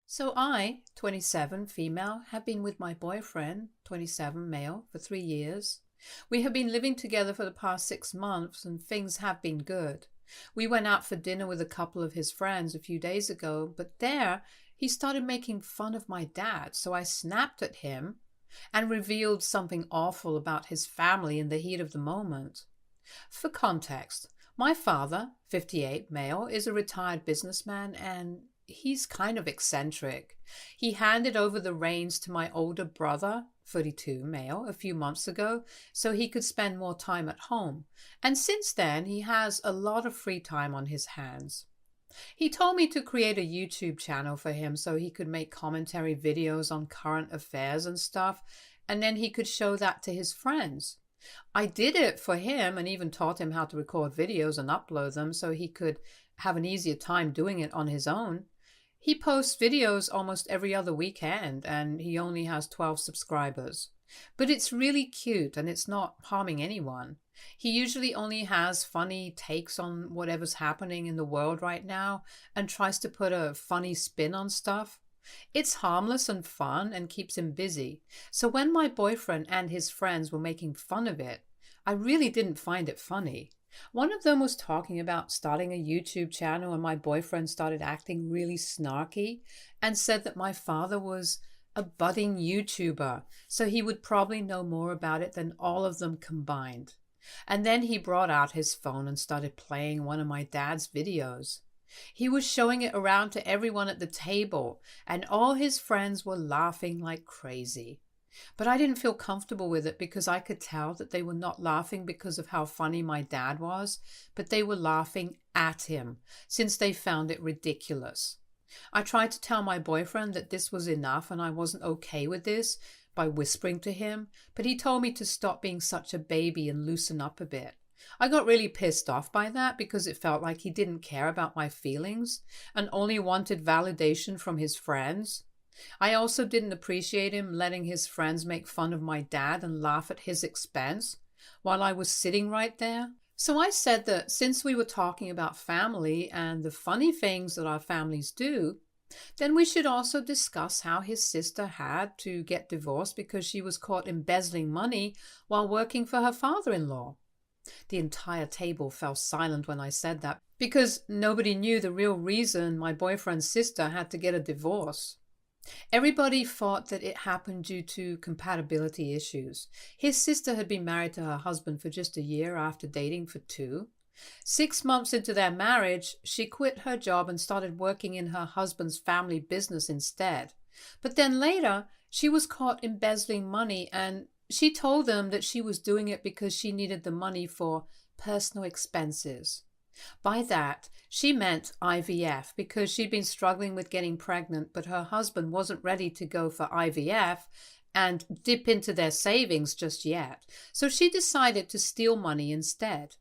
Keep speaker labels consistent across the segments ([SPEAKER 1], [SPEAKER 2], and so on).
[SPEAKER 1] So I, 27, female, have been with my boyfriend, 27, male, for 3 years. We have been living together for the past 6 months and things have been good. We went out for dinner with a couple of his friends a few days ago, but there he started making fun of my dad, so I snapped at him and revealed something awful about his family in the heat of the moment. For context, my father, 58, male, is a retired businessman and he's kind of eccentric. He handed over the reins to my older brother, 32, male, a few months ago so he could spend more time at home. And since then, he has a lot of free time on his hands. He told me to create a YouTube channel for him so he could make commentary videos on current affairs and stuff, and then he could show that to his friends. I did it for him and even taught him how to record videos and upload them so he could have an easier time doing it on his own. He posts videos almost every other weekend and he only has 12 subscribers. But it's really cute and it's not harming anyone. He usually only has funny takes on whatever's happening in the world right now and tries to put a funny spin on stuff. It's harmless and fun and keeps him busy. So when my boyfriend and his friends were making fun of it, I really didn't find it funny. One of them was talking about starting a YouTube channel and my boyfriend started acting really snarky and said that my father was a budding YouTuber, so he would probably know more about it than all of them combined. And then he brought out his phone and started playing one of my dad's videos. He was showing it around to everyone at the table, and all his friends were laughing like crazy. But I didn't feel comfortable with it because I could tell that they were not laughing because of how funny my dad was, but they were laughing at him since they found it ridiculous. I tried to tell my boyfriend that this was enough and I wasn't okay with this by whispering to him, but he told me to stop being such a baby and loosen up a bit. I got really pissed off by that because it felt like he didn't care about my feelings and only wanted validation from his friends. I also didn't appreciate him letting his friends make fun of my dad and laugh at his expense while I was sitting right there. So I said that since we were talking about family and the funny things that our families do, then we should also discuss how his sister had to get divorced because she was caught embezzling money while working for her father-in-law. The entire table fell silent when I said that because nobody knew the real reason my boyfriend's sister had to get a divorce. Everybody thought that it happened due to compatibility issues. His sister had been married to her husband for just a year after dating for 2. 6 months into their marriage, she quit her job and started working in her husband's family business instead. But then later, she was caught embezzling money and she told them that she was doing it because she needed the money for personal expenses. By that, she meant IVF because she'd been struggling with getting pregnant, but her husband wasn't ready to go for IVF and dip into their savings just yet. So she decided to steal money instead.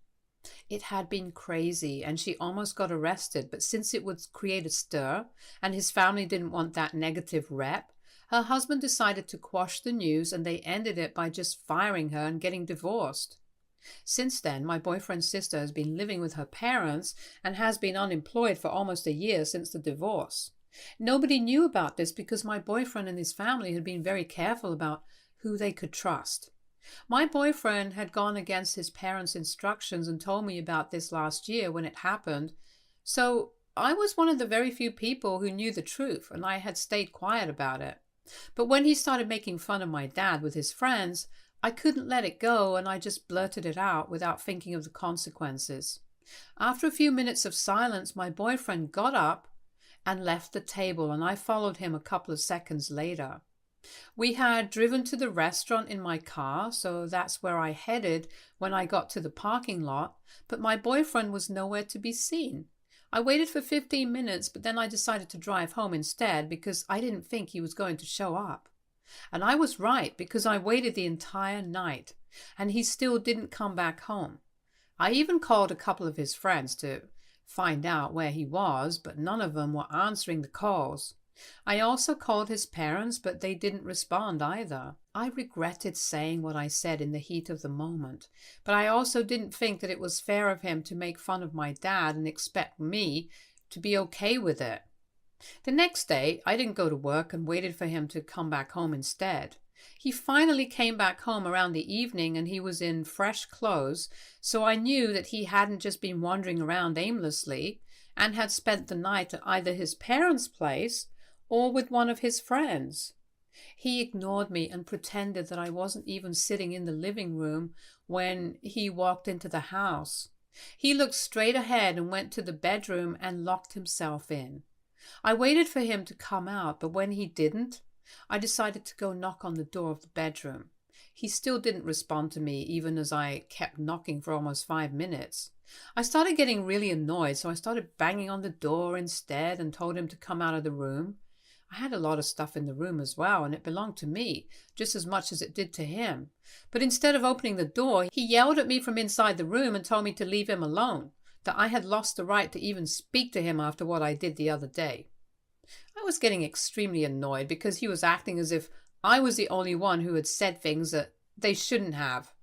[SPEAKER 1] It had been crazy and she almost got arrested, but since it would create a stir and his family didn't want that negative rep, her husband decided to quash the news and they ended it by just firing her and getting divorced. Since then, my boyfriend's sister has been living with her parents and has been unemployed for almost a year since the divorce. Nobody knew about this because my boyfriend and his family had been very careful about who they could trust. My boyfriend had gone against his parents' instructions and told me about this last year when it happened, so I was one of the very few people who knew the truth and I had stayed quiet about it. But when he started making fun of my dad with his friends, I couldn't let it go and I just blurted it out without thinking of the consequences. After a few minutes of silence, my boyfriend got up and left the table and I followed him a couple of seconds later. We had driven to the restaurant in my car, so that's where I headed when I got to the parking lot, but my boyfriend was nowhere to be seen. I waited for 15 minutes, but then I decided to drive home instead because I didn't think he was going to show up. And I was right because I waited the entire night and he still didn't come back home. I even called a couple of his friends to find out where he was, but none of them were answering the calls. I also called his parents, but they didn't respond either. I regretted saying what I said in the heat of the moment, but I also didn't think that it was fair of him to make fun of my dad and expect me to be okay with it. The next day, I didn't go to work and waited for him to come back home instead. He finally came back home around the evening and he was in fresh clothes, so I knew that he hadn't just been wandering around aimlessly and had spent the night at either his parents' place or with one of his friends. He ignored me and pretended that I wasn't even sitting in the living room when he walked into the house. He looked straight ahead and went to the bedroom and locked himself in. I waited for him to come out, but when he didn't, I decided to go knock on the door of the bedroom. He still didn't respond to me, even as I kept knocking for almost 5 minutes. I started getting really annoyed, so I started banging on the door instead and told him to come out of the room. I had a lot of stuff in the room as well, and it belonged to me, just as much as it did to him. But instead of opening the door, he yelled at me from inside the room and told me to leave him alone, that I had lost the right to even speak to him after what I did the other day. I was getting extremely annoyed because he was acting as if I was the only one who had said things that they shouldn't have,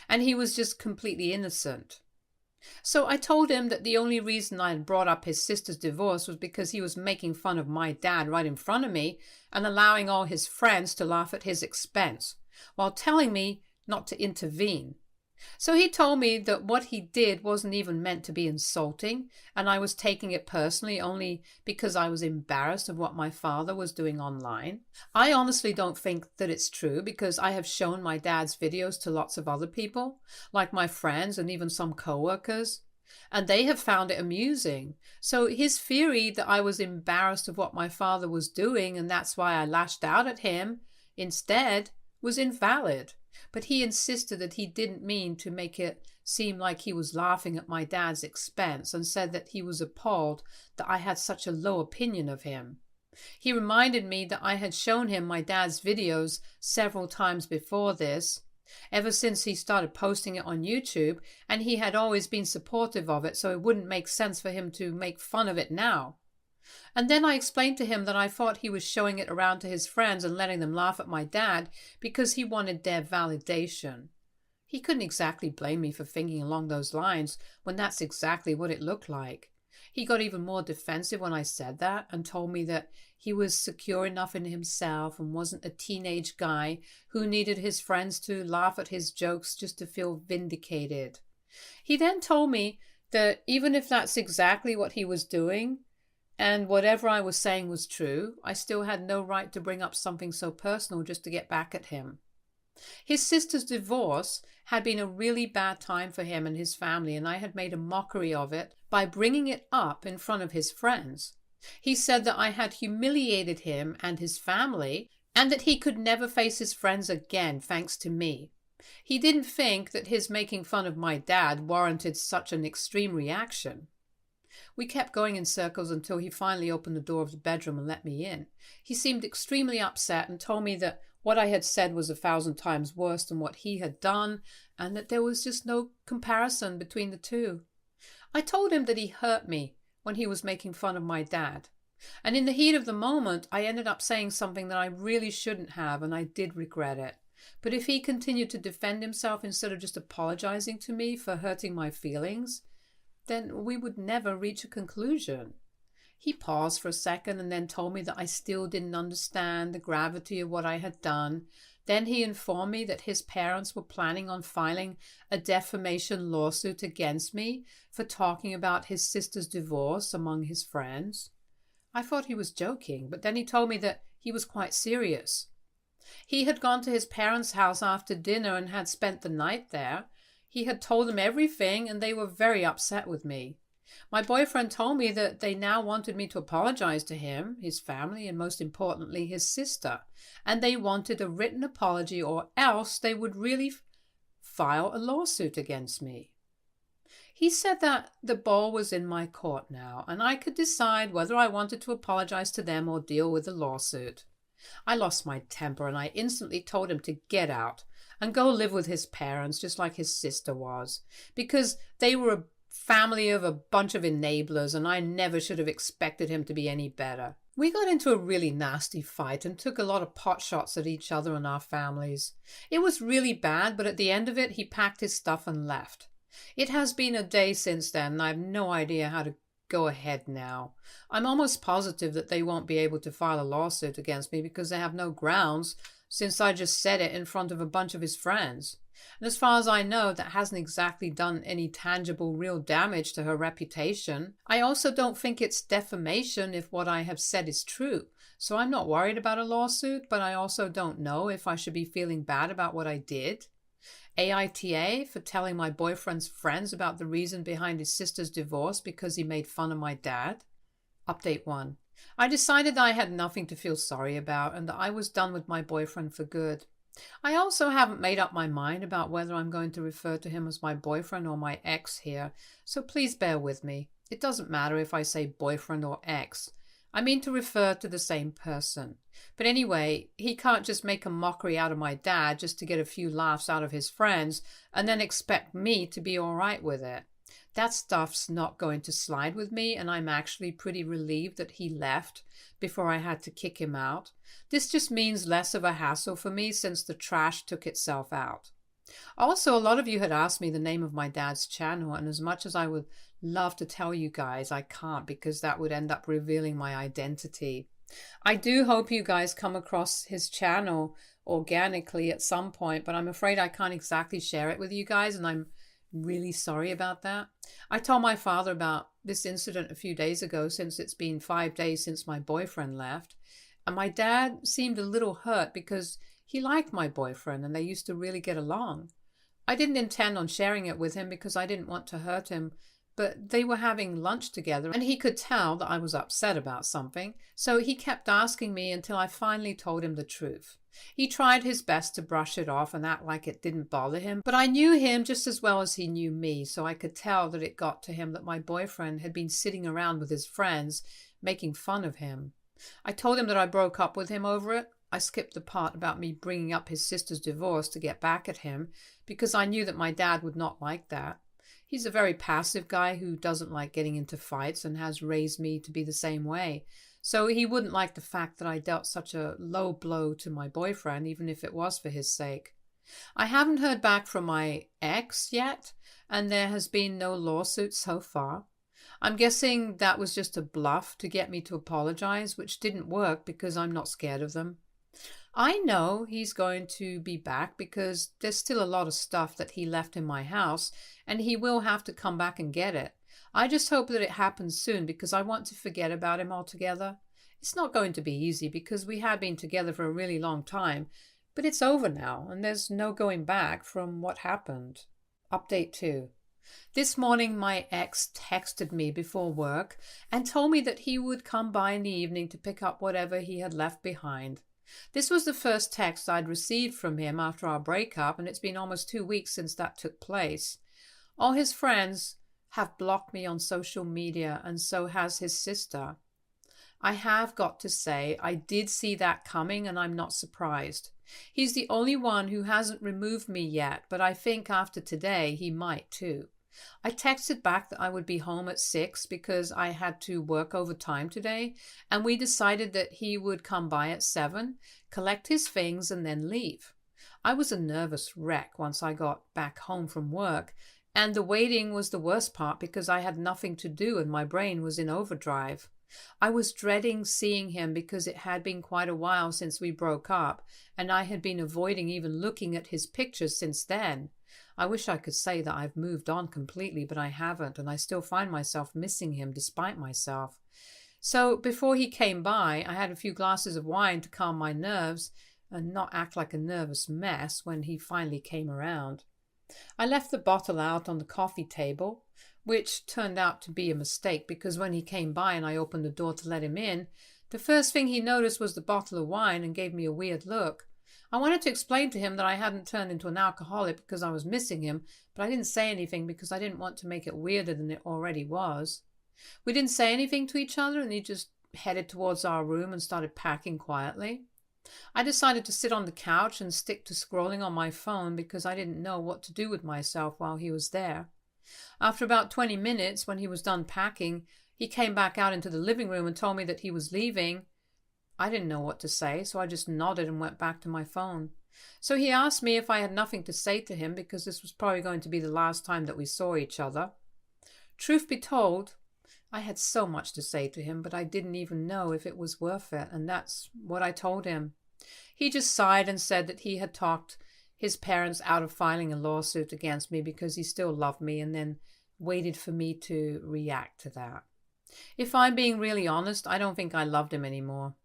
[SPEAKER 1] and he was just completely innocent. So I told him that the only reason I had brought up his sister's divorce was because he was making fun of my dad right in front of me and allowing all his friends to laugh at his expense, while telling me not to intervene. So he told me that what he did wasn't even meant to be insulting, and I was taking it personally only because I was embarrassed of what my father was doing online. I honestly don't think that it's true, because I have shown my dad's videos to lots of other people, like my friends and even some coworkers, and they have found it amusing. So his theory that I was embarrassed of what my father was doing and that's why I lashed out at him instead was invalid. But he insisted that he didn't mean to make it seem like he was laughing at my dad's expense, and said that he was appalled that I had such a low opinion of him. He reminded me that I had shown him my dad's videos several times before this, ever since he started posting it on YouTube, and he had always been supportive of it, so it wouldn't make sense for him to make fun of it now. And then I explained to him that I thought he was showing it around to his friends and letting them laugh at my dad because he wanted their validation. He couldn't exactly blame me for thinking along those lines when that's exactly what it looked like. He got even more defensive when I said that and told me that he was secure enough in himself and wasn't a teenage guy who needed his friends to laugh at his jokes just to feel vindicated. He then told me that even if that's exactly what he was doing, and whatever I was saying was true, I still had no right to bring up something so personal just to get back at him. His sister's divorce had been a really bad time for him and his family, and I had made a mockery of it by bringing it up in front of his friends. He said that I had humiliated him and his family, and that he could never face his friends again thanks to me. He didn't think that his making fun of my dad warranted such an extreme reaction. We kept going in circles until he finally opened the door of the bedroom and let me in. He seemed extremely upset and told me that what I had said was 1,000 times worse than what he had done, and that there was just no comparison between the two. I told him that he hurt me when he was making fun of my dad. And in the heat of the moment, I ended up saying something that I really shouldn't have, and I did regret it. But if he continued to defend himself instead of just apologizing to me for hurting my feelings, then we would never reach a conclusion. He paused for a second and then told me that I still didn't understand the gravity of what I had done. Then he informed me that his parents were planning on filing a defamation lawsuit against me for talking about his sister's divorce among his friends. I thought he was joking, but then he told me that he was quite serious. He had gone to his parents' house after dinner and had spent the night there. He had told them everything, and they were very upset with me. My boyfriend told me that they now wanted me to apologize to him, his family, and most importantly, his sister. And they wanted a written apology, or else they would really file a lawsuit against me. He said that the ball was in my court now, and I could decide whether I wanted to apologize to them or deal with the lawsuit. I lost my temper, and I instantly told him to get out and go live with his parents, just like his sister was, because they were a family of a bunch of enablers, and I never should have expected him to be any better. We got into a really nasty fight and took a lot of pot shots at each other and our families. It was really bad, but at the end of it, he packed his stuff and left. It has been a day since then, and I have no idea how to go ahead now. I'm almost positive that they won't be able to file a lawsuit against me because they have no grounds, since I just said it in front of a bunch of his friends. And as far as I know, that hasn't exactly done any tangible real damage to her reputation. I also don't think it's defamation if what I have said is true. So I'm not worried about a lawsuit, but I also don't know if I should be feeling bad about what I did. AITA for telling my boyfriend's friends about the reason behind his sister's divorce because he made fun of my dad. Update 1. I decided that I had nothing to feel sorry about and that I was done with my boyfriend for good. I also haven't made up my mind about whether I'm going to refer to him as my boyfriend or my ex here, so please bear with me. It doesn't matter if I say boyfriend or ex. I mean to refer to the same person. But anyway, he can't just make a mockery out of my dad just to get a few laughs out of his friends and then expect me to be all right with it. That stuff's not going to slide with me, and I'm actually pretty relieved that he left before I had to kick him out. This just means less of a hassle for me since the trash took itself out. Also, a lot of you had asked me the name of my dad's channel, and as much as I would love to tell you guys, I can't because that would end up revealing my identity. I do hope you guys come across his channel organically at some point, but I'm afraid I can't exactly share it with you guys, and I'm really sorry about that. I told my father about this incident a few days ago since it's been 5 days since my boyfriend left, and my dad seemed a little hurt because he liked my boyfriend and they used to really get along. I didn't intend on sharing it with him because I didn't want to hurt him, but they were having lunch together and he could tell that I was upset about something, so he kept asking me until I finally told him the truth. He tried his best to brush it off and act like it didn't bother him, but I knew him just as well as he knew me, so I could tell that it got to him that my boyfriend had been sitting around with his friends making fun of him. I told him that I broke up with him over it. I skipped the part about me bringing up his sister's divorce to get back at him because I knew that my dad would not like that. He's a very passive guy who doesn't like getting into fights and has raised me to be the same way. So he wouldn't like the fact that I dealt such a low blow to my boyfriend, even if it was for his sake. I haven't heard back from my ex yet, and there has been no lawsuit so far. I'm guessing that was just a bluff to get me to apologize, which didn't work because I'm not scared of them. I know he's going to be back because there's still a lot of stuff that he left in my house, and he will have to come back and get it. I just hope that it happens soon because I want to forget about him altogether. It's not going to be easy because we have been together for a really long time, but it's over now and there's no going back from what happened. Update 2. This morning my ex texted me before work and told me that he would come by in the evening to pick up whatever he had left behind. This was the first text I'd received from him after our breakup, and it's been almost 2 weeks since that took place. All his friends have blocked me on social media, and so has his sister. I have got to say, I did see that coming, and I'm not surprised. He's the only one who hasn't removed me yet, but I think after today he might too. I texted back that I would be home at 6 because I had to work overtime today, and we decided that he would come by at 7, collect his things, and then leave. I was a nervous wreck once I got back home from work, and the waiting was the worst part because I had nothing to do and my brain was in overdrive. I was dreading seeing him because it had been quite a while since we broke up, and I had been avoiding even looking at his pictures since then. I wish I could say that I've moved on completely, but I haven't, and I still find myself missing him despite myself. So before he came by, I had a few glasses of wine to calm my nerves and not act like a nervous mess when he finally came around. I left the bottle out on the coffee table, which turned out to be a mistake because when he came by and I opened the door to let him in, the first thing he noticed was the bottle of wine and gave me a weird look. I wanted to explain to him that I hadn't turned into an alcoholic because I was missing him, but I didn't say anything because I didn't want to make it weirder than it already was. We didn't say anything to each other, and he just headed towards our room and started packing quietly. I decided to sit on the couch and stick to scrolling on my phone because I didn't know what to do with myself while he was there. After about 20 minutes, when he was done packing, he came back out into the living room and told me that he was leaving. I didn't know what to say, so I just nodded and went back to my phone. So he asked me if I had nothing to say to him because this was probably going to be the last time that we saw each other. Truth be told, I had so much to say to him, but I didn't even know if it was worth it, and that's what I told him. He just sighed and said that he had talked his parents out of filing a lawsuit against me because he still loved me, and then waited for me to react to that. If I'm being really honest, I don't think I loved him anymore.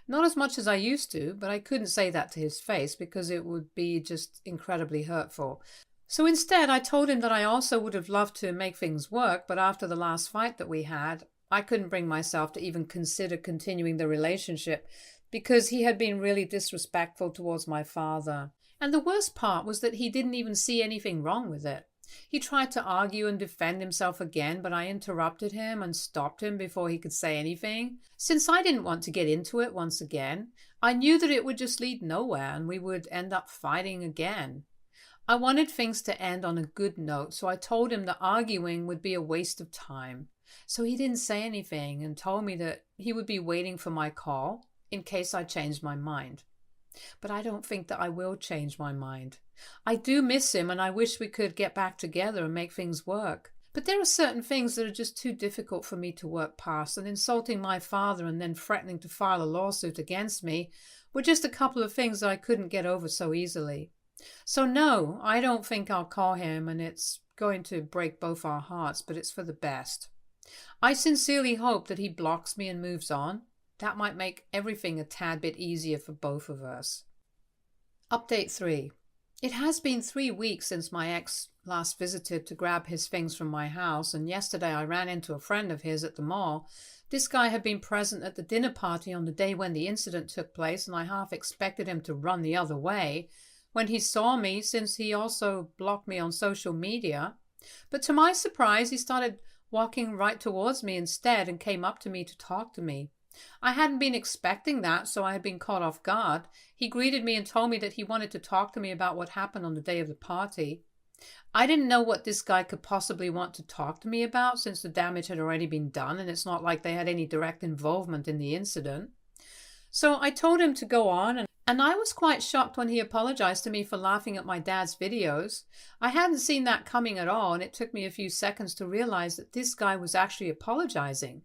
[SPEAKER 1] Not as much as I used to, but I couldn't say that to his face because it would be just incredibly hurtful. So instead, I told him that I also would have loved to make things work, but after the last fight that we had, I couldn't bring myself to even consider continuing the relationship because he had been really disrespectful towards my father. And the worst part was that he didn't even see anything wrong with it. He tried to argue and defend himself again, but I interrupted him and stopped him before he could say anything. Since I didn't want to get into it once again, I knew that it would just lead nowhere and we would end up fighting again. I wanted things to end on a good note, so I told him that arguing would be a waste of time. So he didn't say anything and told me that he would be waiting for my call in case I changed my mind. But I don't think that I will change my mind. I do miss him and I wish we could get back together and make things work. But there are certain things that are just too difficult for me to work past, and insulting my father and then threatening to file a lawsuit against me were just a couple of things that I couldn't get over so easily. So no, I don't think I'll call him, and it's going to break both our hearts, but it's for the best. I sincerely hope that he blocks me and moves on. That might make everything a tad bit easier for both of us. Update 3. It has been 3 weeks since my ex last visited to grab his things from my house, and yesterday I ran into a friend of his at the mall. This guy had been present at the dinner party on the day when the incident took place, and I half expected him to run the other way when he saw me, since he also blocked me on social media. But to my surprise, he started walking right towards me instead and came up to me to talk to me. I hadn't been expecting that, so I had been caught off guard. He greeted me and told me that he wanted to talk to me about what happened on the day of the party. I didn't know what this guy could possibly want to talk to me about, since the damage had already been done and it's not like they had any direct involvement in the incident. So I told him to go on, and I was quite shocked when he apologized to me for laughing at my dad's videos. I hadn't seen that coming at all, and it took me a few seconds to realize that this guy was actually apologizing.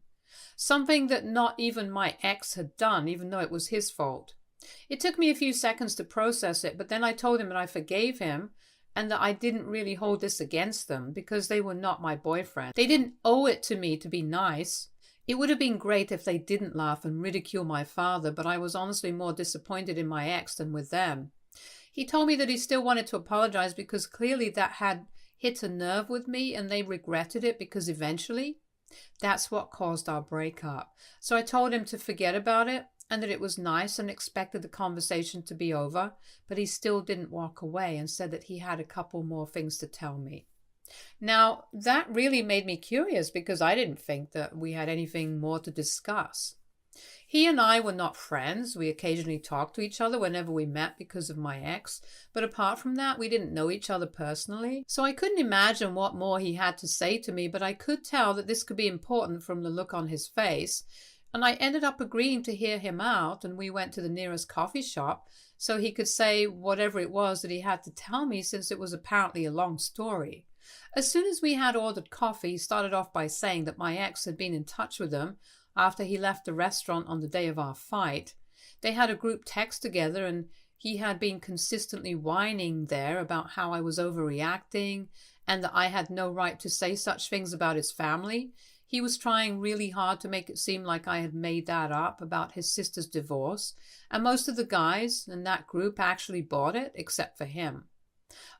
[SPEAKER 1] Something that not even my ex had done, even though it was his fault. It took me a few seconds to process it, but then I told him that I forgave him and that I didn't really hold this against them because they were not my boyfriend. They didn't owe it to me to be nice. It would have been great if they didn't laugh and ridicule my father, but I was honestly more disappointed in my ex than with them. He told me that he still wanted to apologize because clearly that had hit a nerve with me and they regretted it because eventually that's what caused our breakup. So I told him to forget about it and that it was nice and expected the conversation to be over, but he still didn't walk away and said that he had a couple more things to tell me. Now, that really made me curious because I didn't think that we had anything more to discuss. He and I were not friends. We occasionally talked to each other whenever we met because of my ex, but apart from that, we didn't know each other personally. So I couldn't imagine what more he had to say to me, but I could tell that this could be important from the look on his face, and I ended up agreeing to hear him out, and we went to the nearest coffee shop so he could say whatever it was that he had to tell me, since it was apparently a long story. As soon as we had ordered coffee, he started off by saying that my ex had been in touch with him after he left the restaurant on the day of our fight. They had a group text together, and he had been consistently whining there about how I was overreacting and that I had no right to say such things about his family. He was trying really hard to make it seem like I had made that up about his sister's divorce, and most of the guys in that group actually bought it, except for him.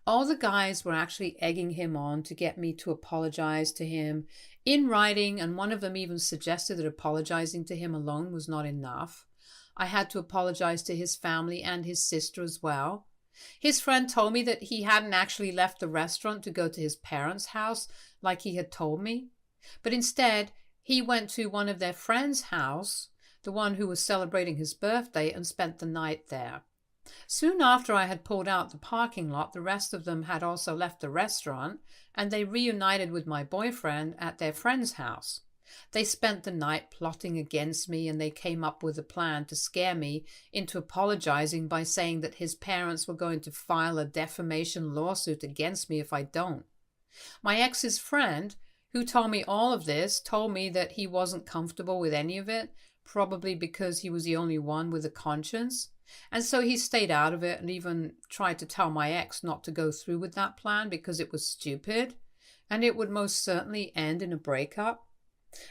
[SPEAKER 1] All the guys were actually egging him on to get me to apologize to him in writing, and one of them even suggested that apologizing to him alone was not enough. I had to apologize to his family and his sister as well. His friend told me that he hadn't actually left the restaurant to go to his parents' house like he had told me, but instead he went to one of their friends' house, the one who was celebrating his birthday, and spent the night there. Soon after I had pulled out the parking lot, the rest of them had also left the restaurant, and they reunited with my boyfriend at their friend's house. They spent the night plotting against me, and they came up with a plan to scare me into apologizing by saying that his parents were going to file a defamation lawsuit against me if I don't. My ex's friend, who told me all of this, told me that he wasn't comfortable with any of it, probably because he was the only one with a conscience. And so he stayed out of it and even tried to tell my ex not to go through with that plan because it was stupid and it would most certainly end in a breakup.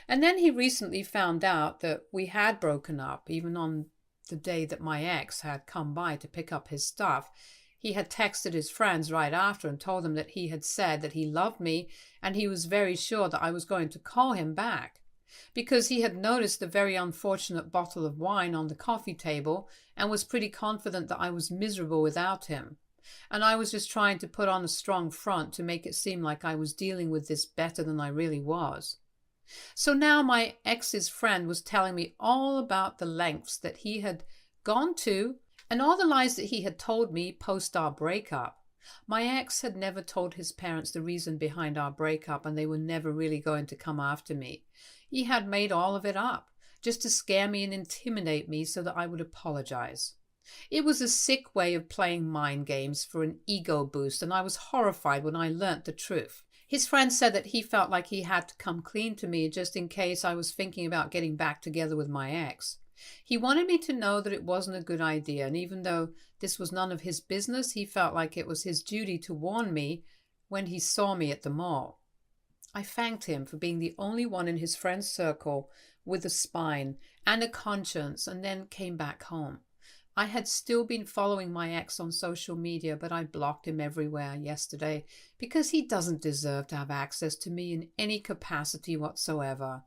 [SPEAKER 1] And then he recently found out that we had broken up, even on the day that my ex had come by to pick up his stuff. He had texted his friends right after and told them that he had said that he loved me and he was very sure that I was going to call him back, because he had noticed the very unfortunate bottle of wine on the coffee table and was pretty confident that I was miserable without him. And I was just trying to put on a strong front to make it seem like I was dealing with this better than I really was. So now my ex's friend was telling me all about the lengths that he had gone to and all the lies that he had told me post our breakup. My ex had never told his parents the reason behind our breakup, and they were never really going to come after me. He had made all of it up, just to scare me and intimidate me so that I would apologize. It was a sick way of playing mind games for an ego boost, and I was horrified when I learnt the truth. His friend said that he felt like he had to come clean to me just in case I was thinking about getting back together with my ex. He wanted me to know that it wasn't a good idea, and even though this was none of his business, he felt like it was his duty to warn me when he saw me at the mall. I thanked him for being the only one in his friend's circle with a spine and a conscience, and then came back home. I had still been following my ex on social media, but I blocked him everywhere yesterday because he doesn't deserve to have access to me in any capacity whatsoever.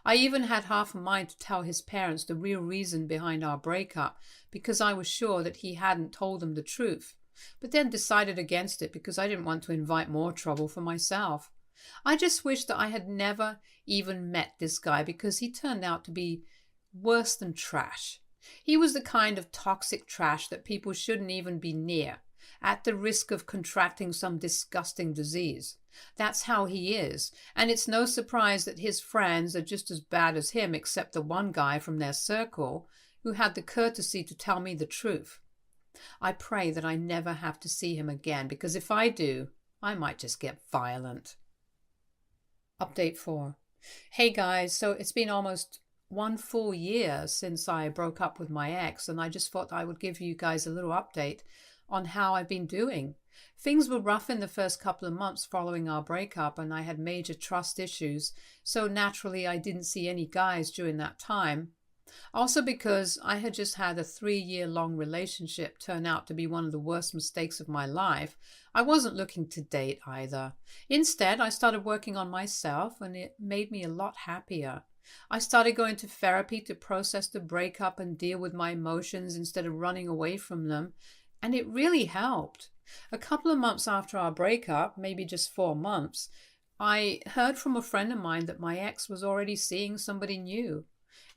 [SPEAKER 1] I even had half a mind to tell his parents the real reason behind our breakup because I was sure that he hadn't told them the truth, but then decided against it because I didn't want to invite more trouble for myself. I just wish that I had never even met this guy because he turned out to be worse than trash. He was the kind of toxic trash that people shouldn't even be near, at the risk of contracting some disgusting disease. That's how he is, and it's no surprise that his friends are just as bad as him, except the one guy from their circle who had the courtesy to tell me the truth. I pray that I never have to see him again, because if I do, I might just get violent. Update 4. Hey guys, so it's been almost 1 full year since I broke up with my ex, and I just thought I would give you guys a little update on how I've been doing. Things were rough in the first couple of months following our breakup, and I had major trust issues, so naturally I didn't see any guys during that time. Also because I had just had a 3-year-long relationship turn out to be one of the worst mistakes of my life, I wasn't looking to date either. Instead, I started working on myself, and it made me a lot happier. I started going to therapy to process the breakup and deal with my emotions instead of running away from them, and it really helped. A couple of months after our breakup, maybe just 4 months, I heard from a friend of mine that my ex was already seeing somebody new.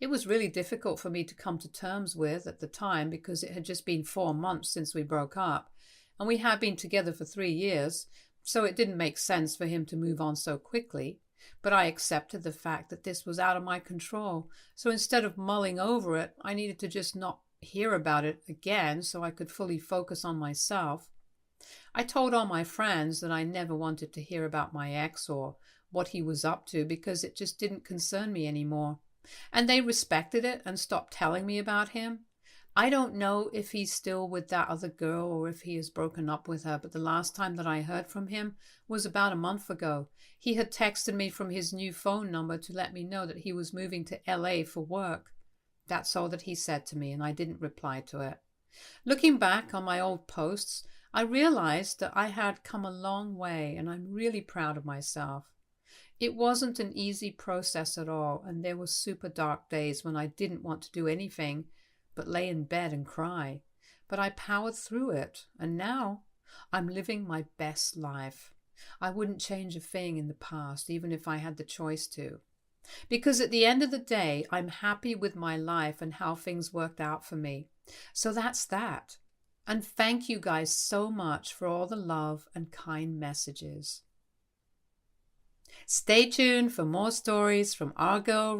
[SPEAKER 1] It was really difficult for me to come to terms with at the time because it had just been 4 months since we broke up, and we had been together for 3 years, so it didn't make sense for him to move on so quickly. But I accepted the fact that this was out of my control, so instead of mulling over it, I needed to just not hear about it again so I could fully focus on myself. I told all my friends that I never wanted to hear about my ex or what he was up to because it just didn't concern me anymore. And they respected it and stopped telling me about him. I don't know if he's still with that other girl or if he has broken up with her, but the last time that I heard from him was about a month ago. He had texted me from his new phone number to let me know that he was moving to LA for work. That's all that he said to me, and I didn't reply to it. Looking back on my old posts, I realized that I had come a long way, and I'm really proud of myself. It wasn't an easy process at all, and there were super dark days when I didn't want to do anything but lay in bed and cry. But I powered through it, and now I'm living my best life. I wouldn't change a thing in the past, even if I had the choice to. Because at the end of the day, I'm happy with my life and how things worked out for me. So that's that. And thank you guys so much for all the love and kind messages. Stay tuned for more stories from our girl